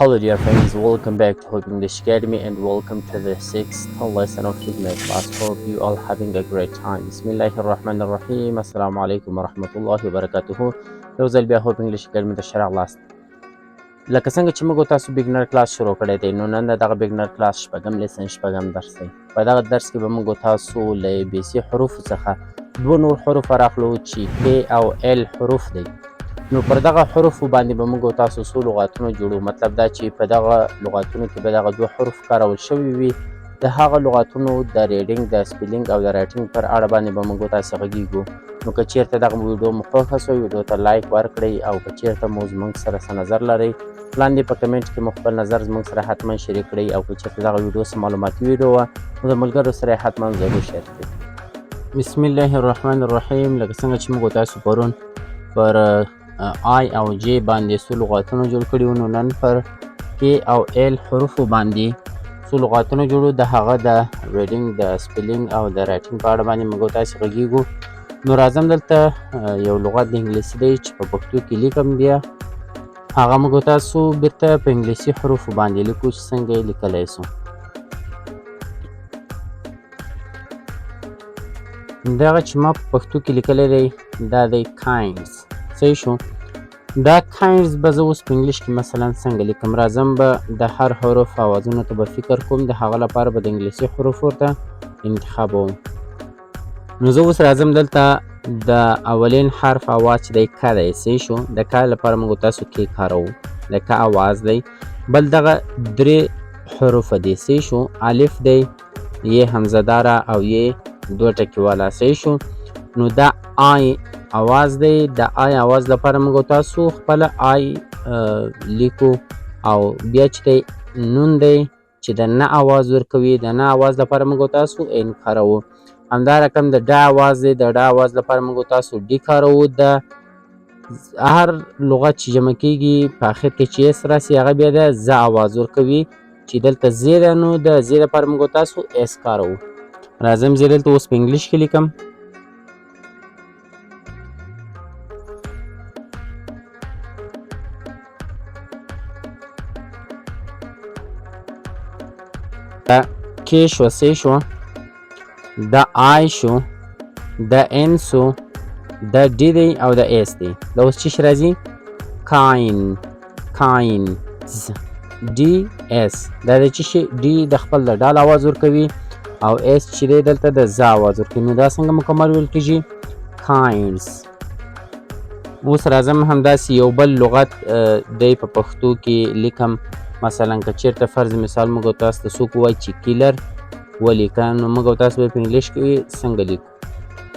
Hello dear friends, welcome back to Hope English Academy and welcome to the 6th lesson of English class. Hope you all having a great time. Bismillahirrahmanirrahim. Assalamu alaikum warahmatullahi wabarakatuh. یو ځل بیا هوپ انګلیش اکیډمي ته ښه راغلاست. لکه څنګه چې موږ تاسو بګنر کلاس شروع کړی دی، نو نن د دغه بګنر کلاس شپږم لیسن شپږم درس دی. په دغه درس کې به موږ تاسو له ABC حروفو څخه دوه نور حروف راخلو چې K او L حروف دی. نو پر دغه حروفو باندې به موږ تاسو څو لغاتونه جوړو. مطلب دا چې په دغه لغاتونو کې به دغه دوه حروف کارول شوي وي. د هغه لغاتونو د ریډینګ، د سپیلینګ او د رایټینګ پر اړه باندې به موږ تاسو غږیږو. نو که چیرته دغه ویډیو مو خوښه شوه، ویډیو ته لایک ورکړئ، او که چیرته مو زموږ سره څه نظر لرئ لاندې په کمنټ کې مو خپل نظر زموږ سره حتما شریک کړئ، او که چیرته دغه ویډیو څه معلوماتي ویډیو وه نو د ملګرو سره یې حتما ضرور شیر کړئ. بسم الله الرحمن الرحیم. لکه څنګه چې موږ تاسو پرون پر I او J باندې څو لغاتونه جوړ کړي وو، نو نن پر K او L حروفو باندې څو لغاتونه جوړو. د هغه د ریډینګ، د سپیلینګ او د رایټینګ په اړه باندې موږ تاسو غږیږو. نو راځم دلته یو لغت د انګلیسي دی چې په پښتو کې لیکم، بیا هغه موږ تاسو بیرته په انګلیسي حروفو باندې لیکو چې څنګه یې لیکلی سو. دغه چې ما په پښتو کې لیکلی دی دا دی کاینز. صحیح شو. دا کاینز به زه اوس په انګلیش کې مثلا څنګه لیکم. راځم به د هر حروف اوازونو ته به فکر کوم، د هغه لپاره به د انګلیسي حروف ورته انتخابوم. نو زه اوس راځم دلته د اولین حرف اواز چې دی که دی. صحیح شو. د که لپاره موږ تاسو کې کاروو، د که اواز دی. بل دغه درې حروف دي. صحیح شو. الف دی، ی حمزه داره او ی دوه ټکي والا. صحیح شو. نو دا آی اواز دی. د آی اواز لپاره موږ تاسو خپله آی لیکو، او بیا چې دی نون دی چې د نه اواز ورکوي، د نه اواز لپاره موږ تاسو ان کاروو. همدا رقم د ډ اواز دی، د ډ اواز لپاره موږ تاسو ډي کاروو. د هر لغت چې جمع کیږي په اخر کې چې اس راسي هغه بیا د ز اواز ورکوي. چې دلته زی ده نو د زی لپاره موږ تاسو اس کاروو. راځم زه دلته اوس په انګلیش کې لیکم. دا کې شو، سی شو، د آی شو، د ان شو، د ډي دی او د اس دی. دا اوس چې راځي کاین، کاینز، ډي اس. دا د چې شي ډي د خپل د ډال اواز ورکوي، او اس چې دی دلته د ز اواز ورکوي. نو دا څنګه مکمل ویل کېږي؟ کاینز. اوس راځم همداسې یو بل لغت دی په پښتو کې لیکم. مثلا که چیرته فرض مثال موږ تاسو ته څوک ووایي چې کیلر ولیکه، نو موږ تاسو به په انګلیش کې څنګه لیکو.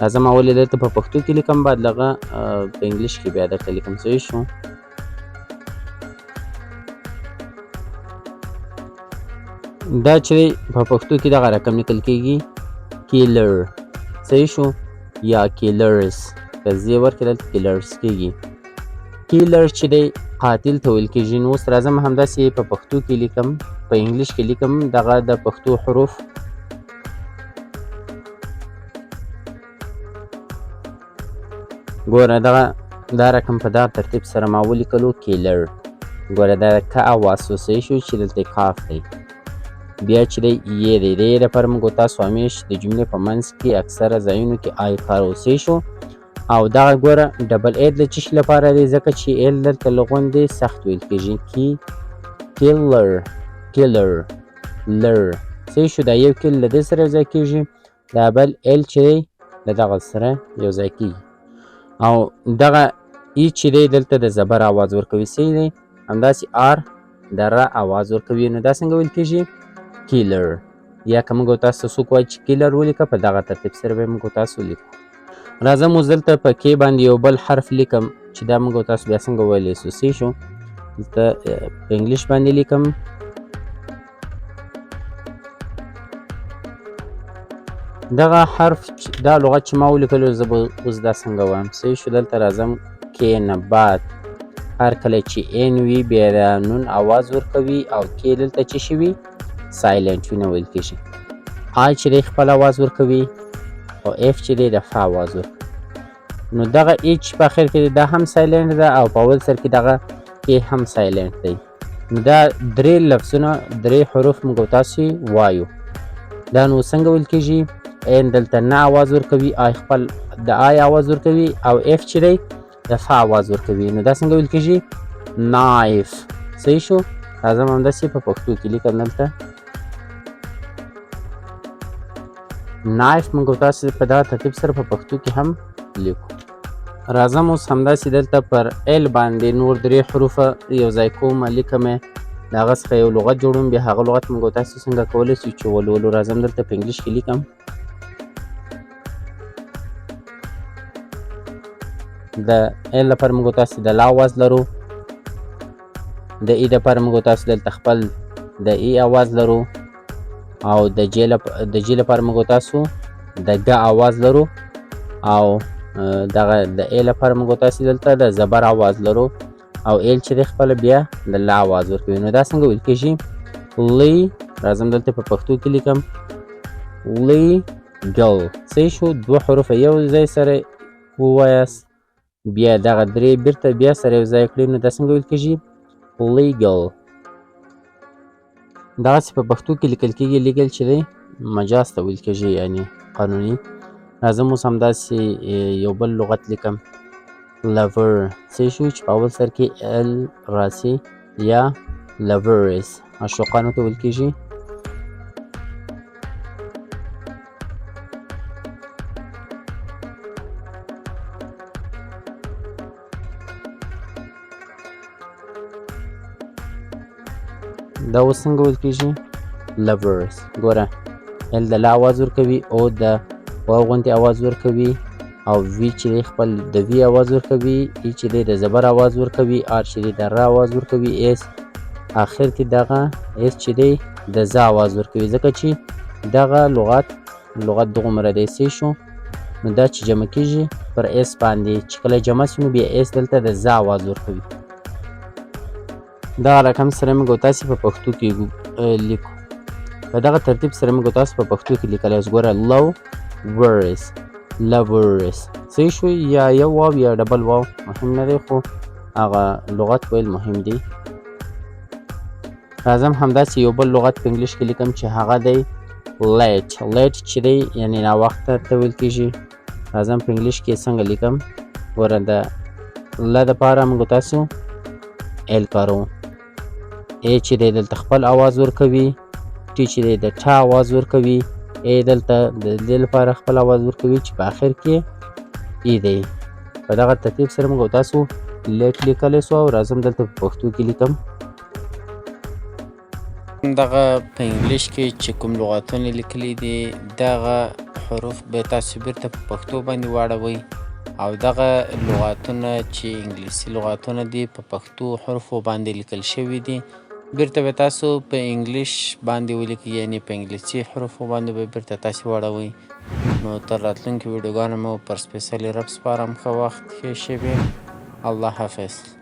راځم اول یې دلته په پښتو کې لیکم، بعد لغه په انګلیش کې بیا درته لیکم. صحیح شو. دا چې په پښتو کې دغه رقم لیکل کېږي کیلر. صحیح شو. یا کیلرز، که زی ورکړې دلته کیلرز کېږي. کیلر چې دی قاتل ته ویل کېږي. نو اوس راځم همداسې په پښتو کې لیکم، په انګلیش کې لیکم دغه د پښتو حروف. ګوره دا رقم په دغه ترتیب سره ما ولیکلو کیلر. ګوره دا که اواز شو. صحیح شو. چې دلته کاف دی، بیا چې دی یې دی. د یې لپاره موږ تاسو همیش د جملې په منځ کې اکثره ځایونو کې آی کاروو. صحیح شو. او دغه ګوره ډبل ای د څه شي لپاره دی؟ ځکه چې ال دلته له غوندې سخت ویل کېږي. کیلر، کیلر، لر. صحیح شو. دا یو کیل له دې سره یو ځای کېږي، دا بل ال چې دی له دغه سره یو ځای کېږي، او دغه ای چې دی دلته د زبر اواز ورکوي. صحیح دی. همداسې آر د ر اواز ورکوي. نو دا څنګه ویل کېږي؟ کیلر. یا که موږ تاسو څوک وایي چې کیلر ولیکه، په دغه ترتیب سره به موږ تاسو لیکو. راځم اوس دلته په کې باندې یو بل حرف لیکم چې دا موږ تاسو بیا څنګه ویلی سو. صحیح شو. دلته په انګلیش باندې لیکم. دغه حرف دا لغت چې ما ولیکلو زه به اوس دا څنګه وایم. صحیح شو. دلته راځم کې نبات. هر کله چې این وي بیا د نون اواز ورکوي، او کې دلته چې شي وي سایلنټ وي، نه ویل کېږي. آی چې دی خپل اواز ورکوي، او اف چې دی د ف اواز ورکوي. نو دغه ای چې په اخر کې دا هم سایلنټ ده، او په اول سر کې دغه کې هم سایلنټ دی. نو دا درې لفظونه درې حروف موږ تاسې وایو. دا نو څنګه ویل کېږي؟ ان دلته نه اواز ورکوي، آی خپل د آی اواز ورکوي، او اف چې دی د ف اواز ورکوي. نو دا څنګه ویل کېږي؟ نایف. صحیح شو؟ راځم همداسې په پښتو کې لیکم دلته. نایف موږ تاسې په دغه ترتیب سره په پښتو کې هم لیکو. راځم اوس همداسې دلته پر ال باندې نور درې حروفه یو ځای کوم، لیکم یې، د هغه څخه یو لغت جوړوم، بیا هغه لغت موږ تاسې څنګه کولی شو چې ولولو. راځم دلته په انګلیش کې لیکم. د ال لپاره موږ تاسې د لا اواز لرو، د ای لپاره موږ تاسې دلته خپل د ای اواز لرو، او د جې لپاره موږ تاسو د ګ اواز لرو، او دغه د ای لپاره موږ تاسې دلته د زبر اواز لرو، او ایل چې دی خپله بیا د لا اواز ورکوي. نو دا څنګه ویل کېږي؟ لی. راځم دلته په پښتو کې لیکم لیګل. صحیح شو؟ دوه حروف یو ځای سره ووایاست، بیا دغه درې بیرته بیا سره یو ځای کړئ. نو دا څنګه ویل کېږي؟ لیګل. دغسې په پښتو کې لیکل کېږي. لیګل چې دی مجاز ته ویل کېږي، یعنې قانوني. راځم اوس همداسې یو بل لغت لیکم، لور. صحیح شو؟ چې په اول سر کې ال راسي، یا لورز عاشقانو ته ویل کېږي. دا اوس څنګه ویل کېږي؟ لورز. ګوره ال د لا اواز ورکوي، او د واو غوندې اواز ورکوي، او وی چې دی خپل د وی اواز ورکوي، ای چې دی د زبر اواز ورکوي، آر چې دی د را اواز ورکوي، ایس آخر کې دغه ایس چې دی د ز اواز ورکوي، ځکه چې دغه لغت دغومره دی. صحیح شو؟ نو دا چې جمع کېږي پر ایس باندې، چې کله جمع شي نو بیا ایس دلته د ز اواز ورکوي. دغه رقم سره موږ تاسې په پښتو کې لیکو. په دغه ترتیب سره موږ تاسو په پښتو کې لیکلی یاست. ګوره لورز، لورز. صحیح شو؟ یا یو واو یا ډبل واو مهم نه دی، خو هغه لغت ویل مهم دی. راځم همداسې یو بل لغت په انګلیش کې لیکم چې هغه دی لیټ. لیټ چې دی یعنې ناوخته ته ویل کېږي. راځم په انګلیش کې څنګه لیکم. ګوره د ل دپاره موږ تاسو ایل کاروو، ای چې دی دلته خپل اواز ورکوي، ټي چې دی د ټا اواز ورکوي، ای دلته د دې لپاره خپل اواز ورکوي چې په آخر کې ای دی. په دغه ترتیب سره موږ تاسو لیټ لیکلی سو. او راځم دلته په پښتو کې لیکم. دغه په انګلیش کې چې کوم لغاتونه لیکلي دي، دغه حروف به تاسو بیرته په پښتو باندې واړوئ، او دغه لغاتونه چې انګلیسي لغاتونه دي په پښتو حروفو باندې لیکل شوي دي، بیرته به تاسو په انګلیش باندې ولیکئ، یعنې په انګلیسي حروفو باندې به بیرته تاسې واړوئ. نو تر راتلونکي ویډیوګانو مو پر سپیڅلي رب سپارم. ښه وخت، ښې شېبې. الله حافظ.